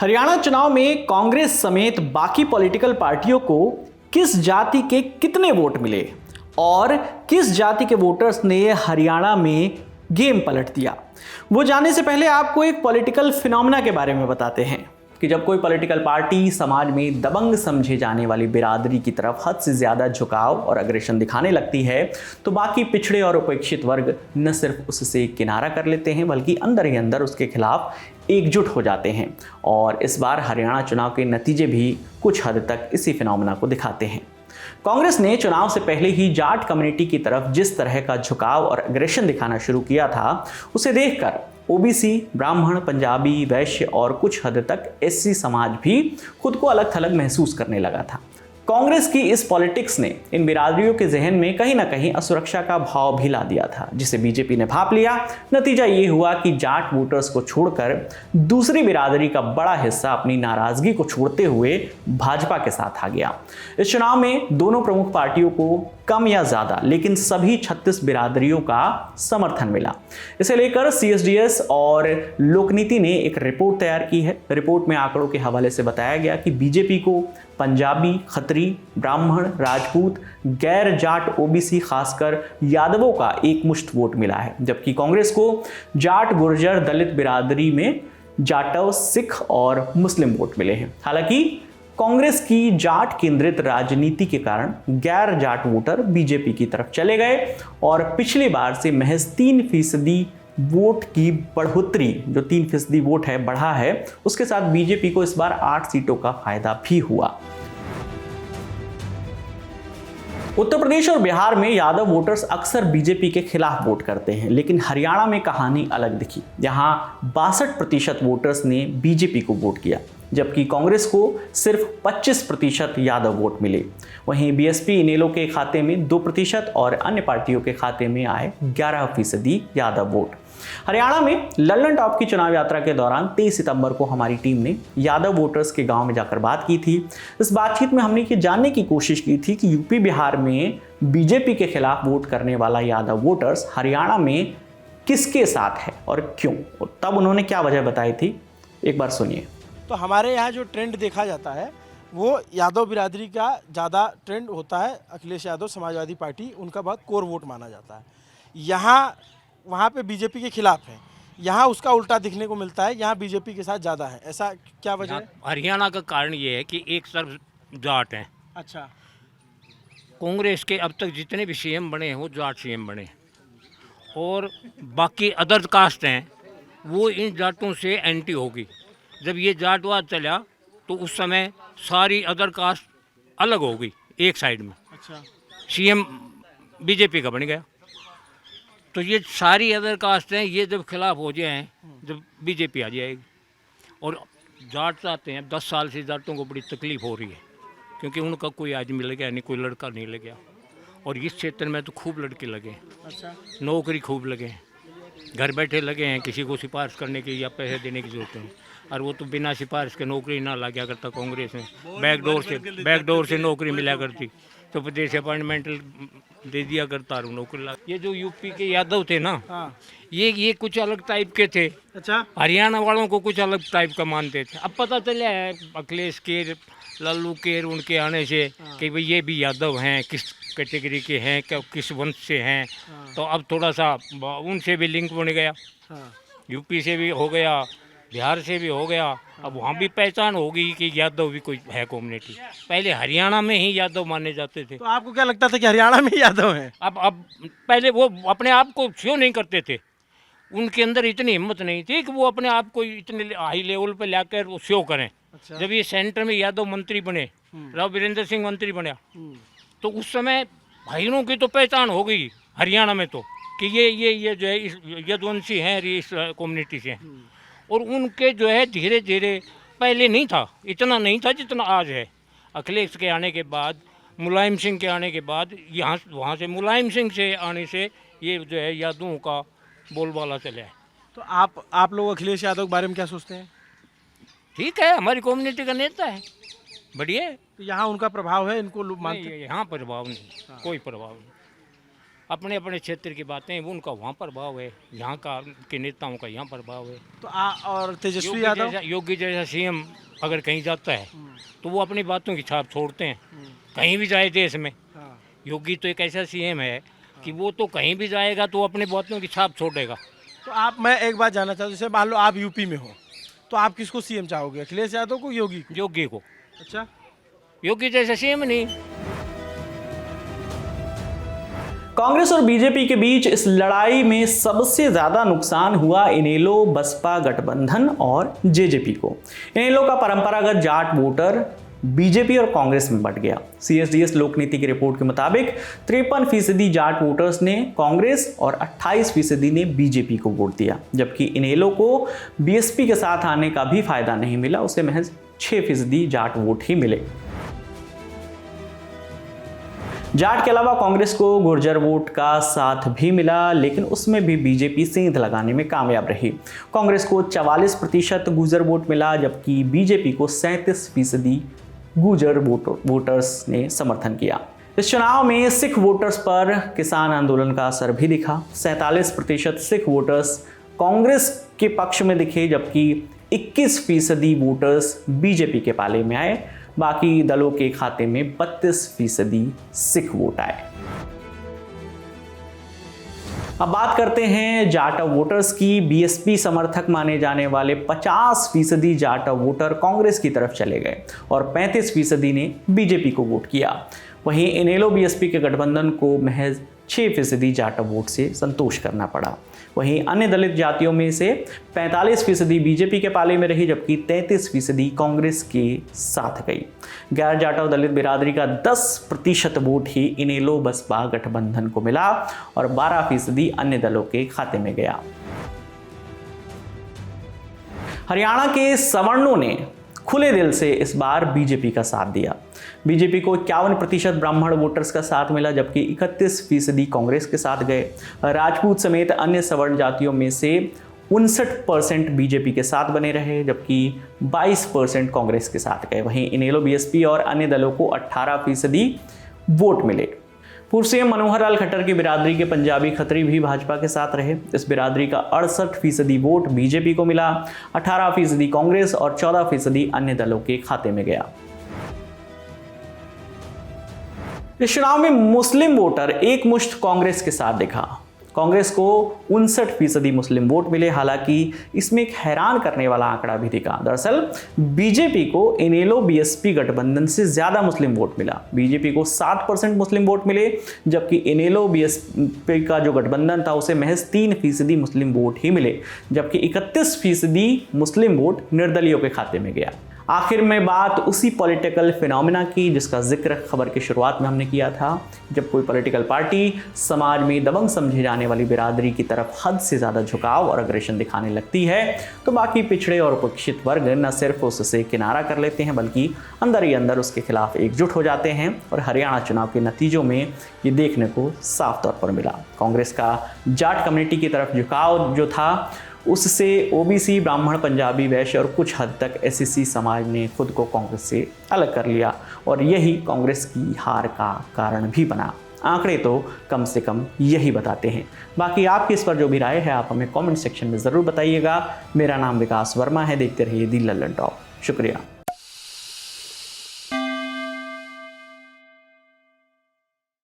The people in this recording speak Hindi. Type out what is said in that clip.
हरियाणा चुनाव में कांग्रेस समेत बाकी पॉलिटिकल पार्टियों को किस जाति के कितने वोट मिले और किस जाति के वोटर्स ने हरियाणा में गेम पलट दिया, वो जानने से पहले आपको एक पॉलिटिकल फिनोमेना के बारे में बताते हैं कि जब कोई पॉलिटिकल पार्टी समाज में दबंग समझे जाने वाली बिरादरी की तरफ हद से ज्यादा झुकाव और अग्रेशन दिखाने लगती है तो बाकी पिछड़े और उपेक्षित वर्ग न सिर्फ उससे किनारा कर लेते हैं बल्कि अंदर ही अंदर उसके खिलाफ एकजुट हो जाते हैं। और इस बार हरियाणा चुनाव के नतीजे भी कुछ हद तक इसी फिनोमेना को दिखाते हैं। कांग्रेस ने चुनाव से पहले ही जाट कम्युनिटी की तरफ जिस तरह का झुकाव और अग्रेशन दिखाना शुरू किया था, उसे देखकर ओबीसी, ब्राह्मण, पंजाबी, वैश्य और कुछ हद तक एससी समाज भी खुद को अलग थलग महसूस करने लगा था। कांग्रेस की इस पॉलिटिक्स ने इन बिरादरियों के जहन में कहीं ना कहीं असुरक्षा का भाव भी ला दिया था, जिसे बीजेपी ने भांप लिया। नतीजा ये हुआ कि जाट वोटर्स को छोड़कर दूसरी बिरादरी का बड़ा हिस्सा अपनी नाराजगी को छोड़ते हुए भाजपा के साथ आ गया। इस चुनाव में दोनों प्रमुख पार्टियों को कम या ज्यादा लेकिन सभी 36 बिरादरियों का समर्थन मिला। इसे लेकर सीएसडीएस और लोकनीति ने एक रिपोर्ट तैयार की है। रिपोर्ट में आंकड़ों के हवाले से बताया गया कि बीजेपी को पंजाबी, खत्री, ब्राह्मण, राजपूत, गैर जाट, ओबीसी खासकर यादवों का एक मुश्त वोट मिला है, जबकि कांग्रेस को जाट, गुर्जर, दलित बिरादरी में जाटव, सिख और मुस्लिम वोट मिले हैं। हालांकि कांग्रेस की जाट केंद्रित राजनीति के कारण गैर जाट वोटर बीजेपी की तरफ चले गए और पिछली बार से महज 3% वोट की बढ़ोतरी, जो 3% वोट है बढ़ा है, उसके साथ बीजेपी को इस बार 8 सीटों का फायदा भी हुआ। उत्तर प्रदेश और बिहार में यादव वोटर्स अक्सर बीजेपी के खिलाफ वोट करते हैं, लेकिन हरियाणा में कहानी अलग दिखी। यहां 62% वोटर्स ने बीजेपी को वोट किया, जबकि कांग्रेस को सिर्फ 25% यादव वोट मिले। वहीं बीएसपी इनेलो के खाते में 2% और अन्य पार्टियों के खाते में आए 11% यादव वोट। हरियाणा में लल्लन टॉप की चुनाव यात्रा के दौरान 23 सितंबर को हमारी टीम ने यादव वोटर्स के गांव में जाकर बात की थी। इस बातचीत में हमने ये जानने की कोशिश की थी कि यूपी बिहार में बीजेपी के खिलाफ वोट करने वाला यादव वोटर्स हरियाणा में किसके साथ है और क्यों, और तब उन्होंने क्या वजह बताई थी, एक बार सुनिए। तो हमारे यहाँ जो ट्रेंड देखा जाता है वो यादव बिरादरी का ज़्यादा ट्रेंड होता है। अखिलेश यादव, समाजवादी पार्टी, उनका बहुत कोर वोट माना जाता है। यहाँ वहाँ पे बीजेपी के खिलाफ है, यहाँ उसका उल्टा दिखने को मिलता है, यहाँ बीजेपी के साथ ज़्यादा है। ऐसा क्या वजह है? हरियाणा का कारण ये है कि एक तरफ जाट हैं। अच्छा। कांग्रेस के अब तक जितने भी सीएम बने हैं वो जाट सीएम बने, और बाकी अदर कास्ट हैं वो इन जाटों से एंटी होगी। जब ये जाटवाद चला तो उस समय सारी अदर कास्ट अलग हो गई एक साइड में। अच्छा। सीएम बीजेपी का बन गया, तो ये सारी अदर कास्ट हैं, ये जब खिलाफ हो जाए जब बीजेपी आ जाएगी। और जाट चाहते हैं, 10 साल से जाटों को बड़ी तकलीफ हो रही है क्योंकि उनका कोई आदमी मिल गया नहीं, कोई लड़का नहीं लग गया। और इस क्षेत्र में तो खूब लड़के लगे। अच्छा। नौकरी खूब लगे हैं, घर बैठे लगे हैं, किसी को सिफारिश करने की या पैसे देने की जरूरत नहीं। और वो तो बिना सिफारिश के नौकरी ना ला गया करता कांग्रेस में, बैकडोर से नौकरी मिला करती, तो प्रदेश अपॉइंटमेंट दे दिया करता और नौकरी ला। ये जो यूपी के यादव थे ना, हाँ। ये कुछ अलग टाइप के थे। अच्छा। हरियाणा वालों को कुछ अलग टाइप का मानते थे। अब पता चला है अखिलेश के, लल्लू के, उनके आने से कि भाई ये भी यादव हैं, किस कैटेगरी के हैं, क्या किस वंश से हैं। तो अब थोड़ा सा उनसे भी लिंक बन गया। यूपी से भी हो गया, बिहार से भी हो गया। अब वहाँ भी पहचान होगी कि यादव भी कोई है कम्युनिटी। पहले हरियाणा में ही यादव माने जाते थे। तो आपको क्या लगता था कि हरियाणा में यादव हैं? अब पहले वो अपने आप को शो नहीं करते थे, उनके अंदर इतनी हिम्मत नहीं थी कि वो अपने आप को इतने हाई लेवल पे लाकर वो शो करें। अच्छा। जब ये सेंटर में यादव मंत्री बने, राव वीरेंद्र सिंह मंत्री बना, तो उस समय भाइयों की तो पहचान हो गई हरियाणा में तो कि ये जो है इस यदुवंशी हैं, इस कम्युनिटी से हैं। और उनके जो है धीरे धीरे, पहले नहीं था, इतना नहीं था जितना आज है। अखिलेश के आने के बाद, मुलायम सिंह के आने के बाद, यहाँ वहाँ से मुलायम सिंह से आने से ये जो है यादवों का बोलबाला चला है। तो आप लोग अखिलेश यादव के बारे में क्या सोचते हैं? ठीक है, हमारी कम्युनिटी का नेता है, बढ़िया है। तो यहाँ उनका प्रभाव है, इनको लोग मानते हैं? यहाँ प्रभाव नहीं। हाँ। कोई प्रभाव नहीं। अपने अपने क्षेत्र की बातें वो उनका वहाँ प्रभाव है, यहाँ का के नेताओं का यहाँ प्रभाव है। तो और तेजस्वी यादव योगी जैसा सीएम अगर कहीं जाता है तो वो अपनी बातों की छाप छोड़ते हैं, कहीं भी जाए देश में। हाँ। योगी तो एक ऐसा सीएम है कि वो तो कहीं भी जाएगा तो अपनी बातों की छाप छोड़ेगा। तो मैं एक बात जानना चाहता हूँ, जैसे मान लो आप यूपी में हो तो आप किसको सीएम चाहोगे, अखिलेश यादव को, योगी को? योगी को। अच्छा, योगी जैसा सीएम नहीं। कांग्रेस और बीजेपी के बीच इस लड़ाई में सबसे ज्यादा नुकसान हुआ इनेलो बसपा गठबंधन और जेजेपी को। इनेलो का परंपरागत जाट वोटर बीजेपी और कांग्रेस में बंट गया। CSDS लोक नीति की रिपोर्ट के मुताबिक 53% जाट वोटर्स ने कांग्रेस और 28% ने बीजेपी को वोट दिया, जबकि इनेलो को बीएसपी के साथ आने का भी फायदा नहीं मिला, उसे महज 6% जाट वोट ही मिले। जाट के अलावा कांग्रेस को गुर्जर वोट का साथ भी मिला, लेकिन उसमें भी बीजेपी सेंध लगाने में कामयाब रही। कांग्रेस को 44% गुर्जर वोट मिला, जबकि बीजेपी को 37% गुर्जर वोटर्स ने समर्थन किया। इस चुनाव में सिख वोटर्स पर किसान आंदोलन का असर भी दिखा। 47% सिख वोटर्स कांग्रेस के पक्ष में दिखे, जबकि 21% वोटर्स बीजेपी के पाले में आए। बाकी दलों के खाते में 32% सिख वोट आए। अब बात करते हैं जाटा वोटर्स की। बीएसपी समर्थक माने जाने वाले 50% जाटा वोटर कांग्रेस की तरफ चले गए और 35% ने बीजेपी को वोट किया। वहीं इनेलो बीएसपी के गठबंधन को महज 6% जाटा वोट से संतोष करना पड़ा। वहीं अन्य दलित जातियों में से 45% बीजेपी के पाले में रही, जबकि 33% कांग्रेस के साथ गई। गैर जाटव दलित बिरादरी का 10% वोट ही इनेलो बसपा गठबंधन को मिला और 12% अन्य दलों के खाते में गया। हरियाणा के सवर्णों ने खुले दिल से इस बार बीजेपी का साथ दिया। बीजेपी को 51% ब्राह्मण वोटर्स का साथ मिला, जबकि 31% कांग्रेस के साथ गए। राजपूत समेत अन्य सवर्ण जातियों में से 59% बीजेपी के साथ बने रहे, जबकि 22% कांग्रेस के साथ गए। वहीं इनेलो बीएसपी और अन्य दलों को 18% वोट मिले। पूर्व सीएम मनोहर लाल खट्टर की बिरादरी के पंजाबी खत्री भी भाजपा के साथ रहे। इस बिरादरी का 68% वोट बीजेपी को मिला, 18% कांग्रेस और 14% अन्य दलों के खाते में गया। इस चुनाव में मुस्लिम वोटर एक मुश्त कांग्रेस के साथ दिखा। कांग्रेस को 59% मुस्लिम वोट मिले। हालांकि इसमें एक हैरान करने वाला आंकड़ा भी दिखा। दरअसल बीजेपी को इनेलो बीएसपी गठबंधन से ज्यादा मुस्लिम वोट मिला। बीजेपी को 7% मुस्लिम वोट मिले, जबकि इनेलो बीएसपी का जो गठबंधन था उसे महज 3% मुस्लिम वोट ही मिले, जबकि 31% मुस्लिम वोट निर्दलियों के खाते में गया। आखिर में बात उसी पॉलिटिकल फिनोमिना की जिसका जिक्र खबर की शुरुआत में हमने किया था। जब कोई पॉलिटिकल पार्टी समाज में दबंग समझे जाने वाली बिरादरी की तरफ हद से ज़्यादा झुकाव और अग्रेशन दिखाने लगती है, तो बाकी पिछड़े और उपेक्षित वर्ग न सिर्फ उससे किनारा कर लेते हैं, बल्कि अंदर ही अंदर उसके खिलाफ एकजुट हो जाते हैं। और हरियाणा चुनाव के नतीजों में ये देखने को साफ तौर पर मिला। कांग्रेस का जाट कम्युनिटी की तरफ झुकाव जो था, उससे ओबीसी, ब्राह्मण, पंजाबी, वैश्य और कुछ हद तक एससी समाज ने खुद को कांग्रेस से अलग कर लिया और यही कांग्रेस की हार का कारण भी बना। आंकड़े तो कम से कम यही बताते हैं। बाकी आपकी इस पर जो भी राय है आप हमें कमेंट सेक्शन में ज़रूर बताइएगा। मेरा नाम विकास वर्मा है। देखते रहिए दी लल्लन टॉप। शुक्रिया।